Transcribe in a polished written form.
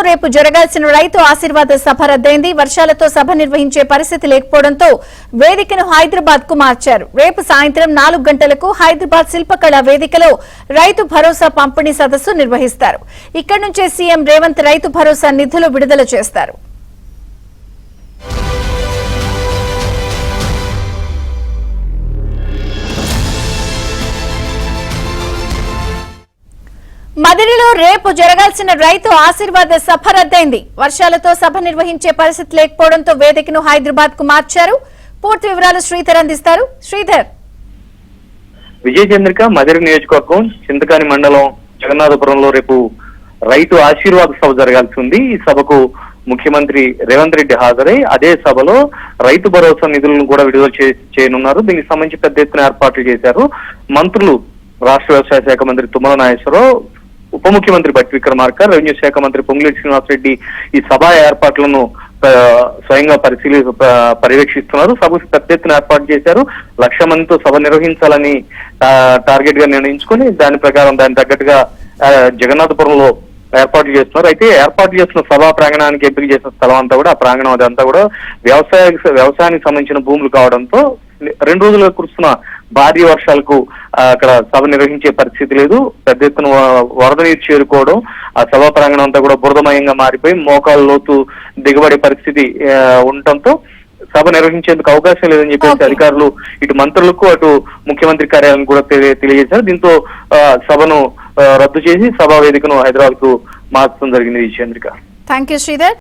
రేపు జరగాల్సిన రైతు ఆశీర్వాద సభ రద్దయింది. వర్షాలతో సభ నిర్వహించే పరిస్థితి లేకపోవడంతో వేదికను హైదరాబాద్ కు మార్చారు. రేపు సాయంత్రం 4 గంటలకు హైదరాబాద్ శిల్పకళా వేదికలో రైతు భరోసా పంపిణీ సదస్సు నిర్వహిస్తారు. ఇక్కడి నుంచే సీఎం రేవంత్ రైతు భరోసా నిధులు విడుదల చేస్తారు. మదిరిలో రేపు జరగాల్సిన రైతు ఆశీర్వాద సభ రద్దయింది. వర్షాలతో సభ నిర్వహించే పరిస్థితి లేకపోవడంతో వేదికను హైదరాబాద్ కు మార్చారు. పూర్తి వివరాలు శ్రీధర్ అందిస్తారు. శ్రీధర్. విజయచంద్రిక మదిరి నియోజకవర్గం చింతకాని మండలం జగన్నాథపురంలో రేపు రైతు ఆశీర్వాద సభ జరగాల్సి ఉంది. ఈ సభకు ముఖ్యమంత్రి రేవంత్ రెడ్డి హాజరై అదే సభలో రైతు భరోసా నిధులను కూడా విడుదల చేయనున్నారు. దీనికి సంబంధించి పెద్ద ఎత్తున ఏర్పాట్లు చేశారు. మంత్రులు రాష్ట్ర వ్యవసాయ శాఖ మంత్రి తుమ్మల నాగేశ్వరరావు, ఉప ముఖ్యమంత్రి భట్టి విక్రమార్క, రెవెన్యూ శాఖ మంత్రి పొంగులేటి శ్రీనివాసరెడ్డి ఈ సభా ఏర్పాట్లను స్వయంగా పర్యవేక్షిస్తున్నారు. సభకు పెద్ద ఎత్తున ఏర్పాటు చేశారు. 1,00,000 మందితో సభ నిర్వహించాలని టార్గెట్ గా నిర్ణయించుకొని దాని ప్రకారం దాని తగ్గట్టుగా జగన్నాథపురంలో ఏర్పాట్లు చేస్తున్నారు. అయితే ఏర్పాటు చేస్తున్న సభా ప్రాంగణానికి ఎంపిక చేసిన స్థలం అంతా కూడా ఆ ప్రాంగణం అదంతా కూడా వ్యవసాయానికి సంబంధించిన భూములు కావడంతో 2 రోజులుగా కురుస్తున్న భారీ వర్షాలకు అక్కడ సభ నిర్వహించే పరిస్థితి లేదు. పెద్ద ఎత్తున వరద నీరు చేరుకోవడం, ఆ సభా ప్రాంగణం అంతా కూడా బురదమయంగా మారిపోయి మోకాళ్ళ లోతు దిగబడే పరిస్థితి ఉండటంతో సభ నిర్వహించేందుకు అవకాశం లేదని చెప్పేసి అధికారులు ఇటు మంత్రులకు అటు ముఖ్యమంత్రి కార్యాలయం కూడా తెలియజేశారు. దీంతో సభను రద్దు చేసి సభా వేదికను హైదరాబాద్ కు మార్చడం జరిగింది. విజయేంద్రిక. థాంక్యూ శ్రీధర్.